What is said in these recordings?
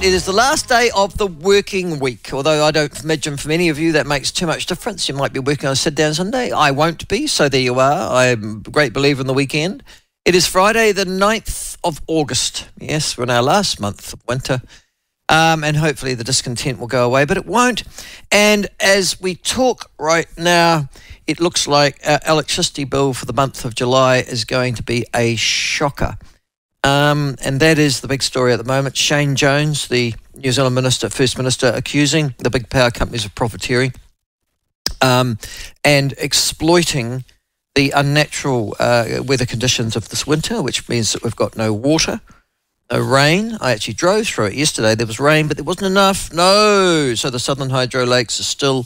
It is the last day of the working week, although I don't imagine for many of you that makes too much difference. You might be working on a sit-down Sunday. I won't be, so there you are. I'm a great believer in the weekend. It is Friday the 9th of August. Yes, we're in our last month of winter, and hopefully the discontent will go away, but it won't. And as we talk right now, it looks like our electricity bill for the month of July is going to be a shocker. And that is the big story at the moment. Shane Jones, the New Zealand First Minister, accusing the big power companies of profiteering and exploiting the unnatural weather conditions of this winter, which means that we've got no water, no rain. I actually drove through it yesterday. There was rain, but there wasn't enough. No. So the southern hydro lakes are still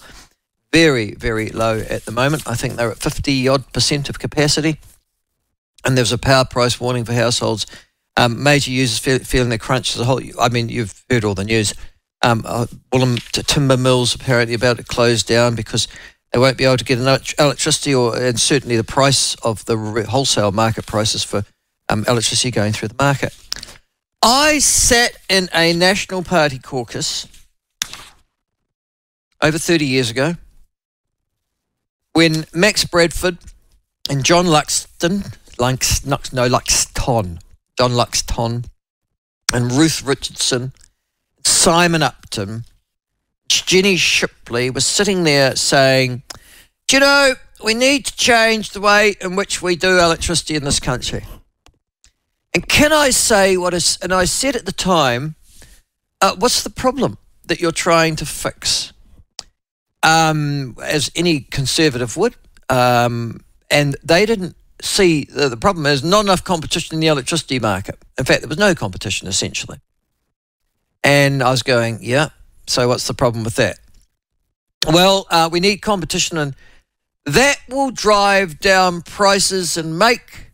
very, very low at the moment. I think they're at 50-odd% of capacity. And there's a power price warning for households. Major users feeling the crunch as a whole. I mean, you've heard all the news. Wollum timber mills apparently about to close down because they won't be able to get enough electricity, and certainly the price of the wholesale market prices for electricity going through the market. I sat in a National Party caucus over 30 years ago when Max Bradford and John Luxton, John Luxton and Ruth Richardson, Simon Upton, Jenny Shipley was sitting there saying, do you know, we need to change the way in which we do electricity in this country. And can I say and I said at the time, what's the problem that you're trying to fix? As any Conservative would. And they didn't see the problem is not enough competition in the electricity market. In fact, there was no competition, essentially. And I was going, yeah, so what's the problem with that? Well, we need competition, and that will drive down prices and make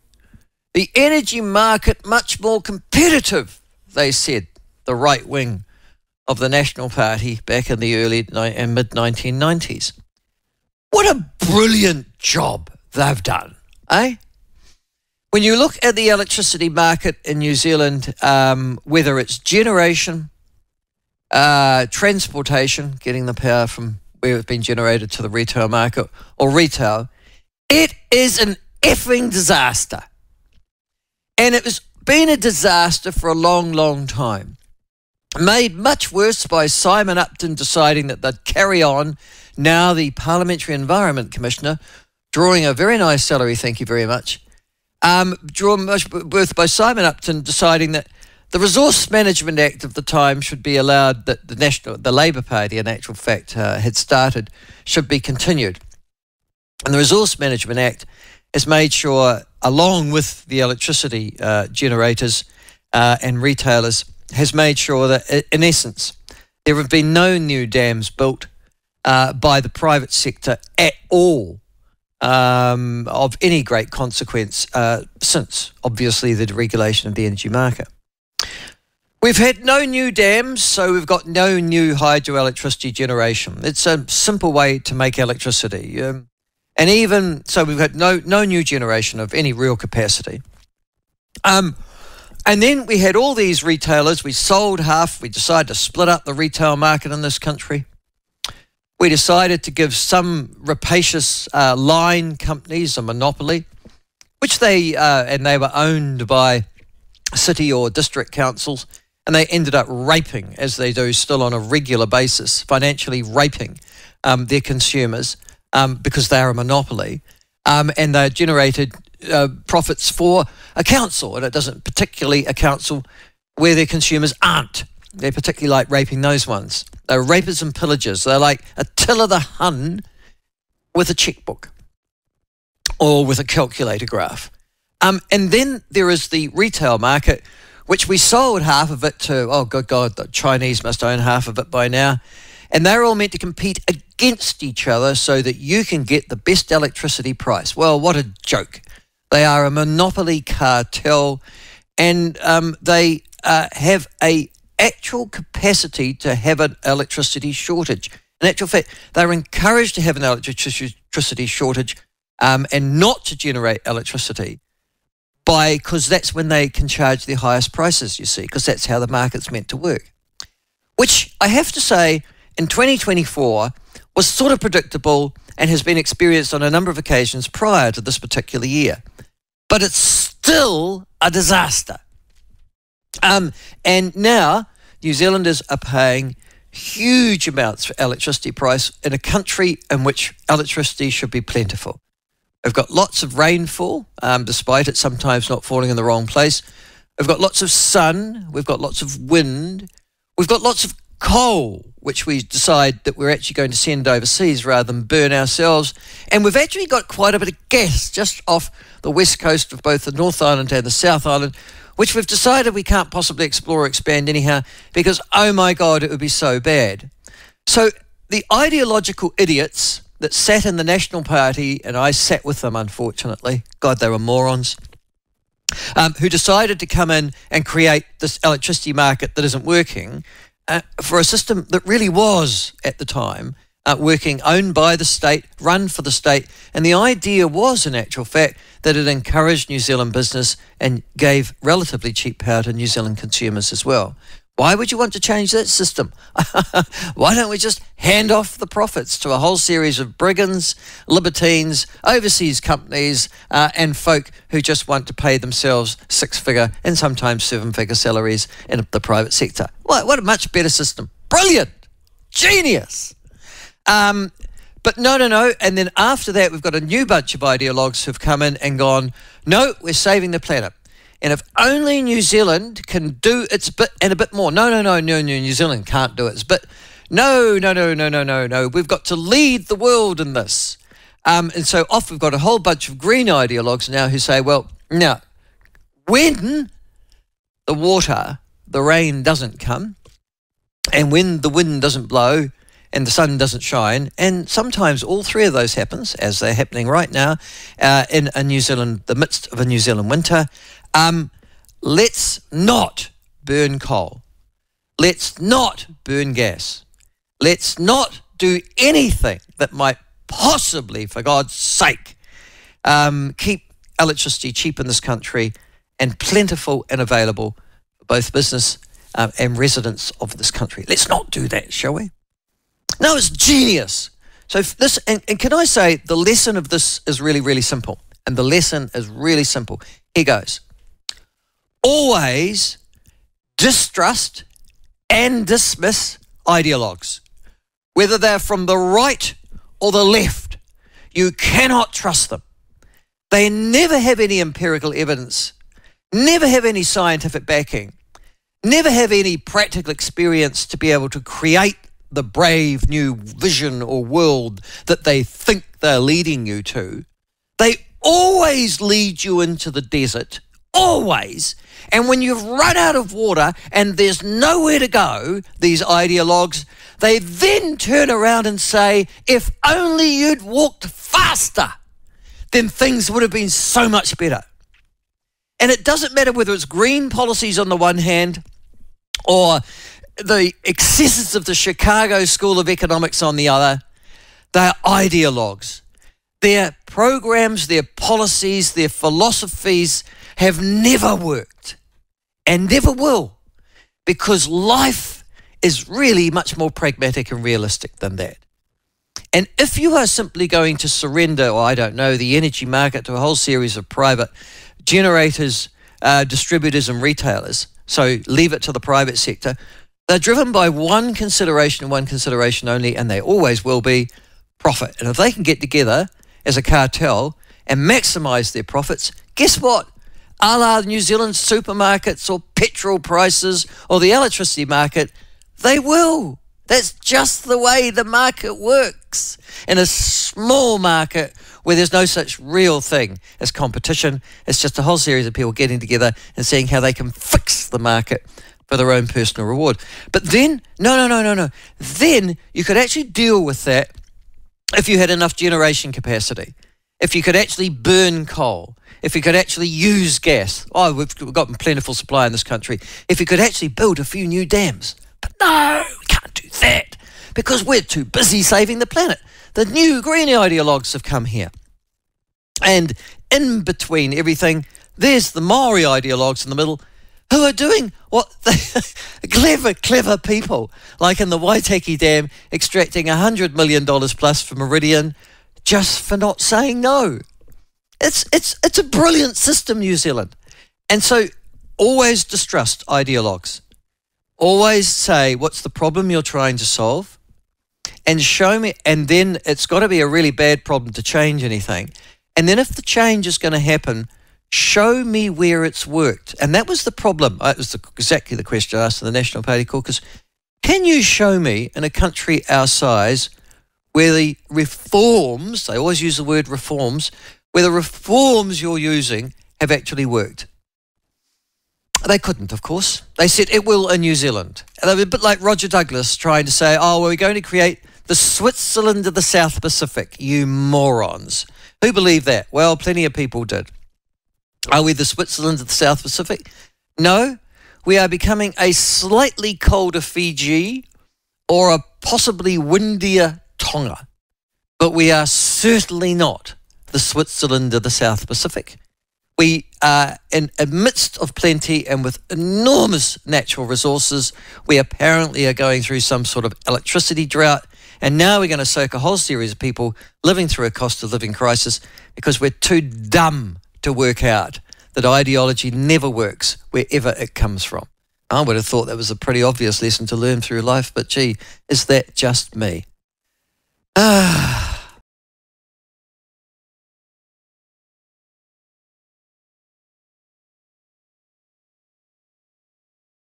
the energy market much more competitive, they said, the right wing of the National Party back in the early and mid-1990s. What a brilliant job they've done. Eh? When you look at the electricity market in New Zealand, whether it's generation, transportation, getting the power from where it's been generated to the retail market, or retail, it is an effing disaster. And it has been a disaster for a long, long time. Made much worse by Simon Upton deciding that they'd carry on, now the Parliamentary Environment Commissioner, drawing a very nice salary, thank you very much. Drawn much worth by Simon Upton deciding that the Resource Management Act of the time should be allowed, that the Labour Party, in actual fact, had started, should be continued. And the Resource Management Act has made sure, along with the electricity generators and retailers, has made sure that, in essence, there have been no new dams built by the private sector at all, of any great consequence since, obviously, the deregulation of the energy market. We've had no new dams, so we've got no new hydroelectricity generation. It's a simple way to make electricity. And even so, we've had no new generation of any real capacity. And then we had all these retailers. We sold half. We decided to split up the retail market in this country. We decided to give some rapacious line companies a monopoly, which they were owned by city or district councils, and they ended up raping, as they do still on a regular basis, financially raping their consumers because they are a monopoly, and they generated profits for a council, and it doesn't particularly a council where their consumers aren't. They particularly like raping those ones. They're rapers and pillagers. They're like Attila the Hun with a checkbook or with a calculator graph. And then there is the retail market, which we sold half of it to, oh, good God, the Chinese must own half of it by now. And they're all meant to compete against each other so that you can get the best electricity price. Well, what a joke. They are a monopoly cartel, and they have a actual capacity to have an electricity shortage. In actual fact, they're encouraged to have an electricity shortage and not to generate electricity because that's when they can charge their highest prices, you see, because that's how the market's meant to work. which I have to say in 2024 was sort of predictable and has been experienced on a number of occasions prior to this particular year. But it's still a disaster. And now New Zealanders are paying huge amounts for electricity price in a country in which electricity should be plentiful. We've got lots of rainfall, despite it sometimes not falling in the wrong place. We've got lots of sun. We've got lots of wind. We've got lots of coal, which we decide that we're actually going to send overseas rather than burn ourselves. And we've actually got quite a bit of gas just off the west coast of both the North Island and the South Island, which we've decided we can't possibly explore or expand anyhow because, oh my God, it would be so bad. So the ideological idiots that sat in the National Party, and I sat with them, unfortunately, God, they were morons, who decided to come in and create this electricity market that isn't working for a system that really was, at the time, working, owned by the state, run for the state. And the idea was, in actual fact, that it encouraged New Zealand business and gave relatively cheap power to New Zealand consumers as well. Why would you want to change that system? Why don't we just hand off the profits to a whole series of brigands, libertines, overseas companies, and folk who just want to pay themselves six-figure and sometimes seven-figure salaries in the private sector? What a much better system. Brilliant. Genius. But no. And then after that, we've got a new bunch of ideologues who've come in and gone, no, we're saving the planet. And if only New Zealand can do its bit and a bit more. No, New Zealand can't do its bit. No. We've got to lead the world in this. And so off we've got a whole bunch of green ideologues now who say, well, now, when the rain doesn't come, and when the wind doesn't blow, and the sun doesn't shine, and sometimes all three of those happens, as they're happening right now, in New Zealand, the midst of a New Zealand winter. Let's not burn coal. Let's not burn gas. Let's not do anything that might possibly, for God's sake, keep electricity cheap in this country and plentiful and available for both business and residents of this country. Let's not do that, shall we? No, it's genius. So this, and can I say, the lesson of this is really, really simple. And the lesson is really simple. Here goes. Always distrust and dismiss ideologues, whether they're from the right or the left. You cannot trust them. They never have any empirical evidence, never have any scientific backing, never have any practical experience to be able to create the brave new vision or world that they think they're leading you to. They always lead you into the desert, always. And when you've run out of water and there's nowhere to go, these ideologues, they then turn around and say, if only you'd walked faster, then things would have been so much better. And it doesn't matter whether it's green policies on the one hand or the excesses of the Chicago School of Economics on the other. They're ideologues. Their programs, their policies, their philosophies have never worked and never will, because life is really much more pragmatic and realistic than that. And if you are simply going to surrender, or I don't know, the energy market to a whole series of private generators, distributors and retailers, so leave it to the private sector, they're driven by one consideration and one consideration only, and they always will be profit. And if they can get together as a cartel and maximise their profits, guess what? A la New Zealand supermarkets or petrol prices or the electricity market, they will. That's just the way the market works. In a small market where there's no such real thing as competition, it's just a whole series of people getting together and seeing how they can fix the market for their own personal reward. But then, no. Then you could actually deal with that if you had enough generation capacity, if you could actually burn coal, if you could actually use gas. Oh, we've got plentiful supply in this country. If you could actually build a few new dams. But no, we can't do that because we're too busy saving the planet. The new green ideologues have come here. And in between everything, there's the Maori ideologues in the middle who are doing what clever people, like in the Waitaki Dam, extracting $100 million plus from Meridian just for not saying no. It's a brilliant system, New Zealand. And so always distrust ideologues. Always say, what's the problem you're trying to solve? And show me, and then it's got to be a really bad problem to change anything. And then if the change is going to happen, show me where it's worked. And that was the problem. It was exactly the question I asked in the National Party caucus. Can you show me in a country our size where the reforms, they always use the word reforms, where the reforms you're using have actually worked? They couldn't, of course. They said it will in New Zealand. And they were a bit like Roger Douglas trying to say, oh, well, we're going to create the Switzerland of the South Pacific. You morons. Who believed that? Well, plenty of people did. Are we the Switzerland of the South Pacific? No. We are becoming a slightly colder Fiji or a possibly windier Tonga. But we are certainly not the Switzerland of the South Pacific. We are in amidst of plenty and with enormous natural resources. We apparently are going through some sort of electricity drought. And now we're going to soak a whole series of people living through a cost of living crisis because we're too dumb to work out that ideology never works wherever it comes from. I would have thought that was a pretty obvious lesson to learn through life, but gee, is that just me?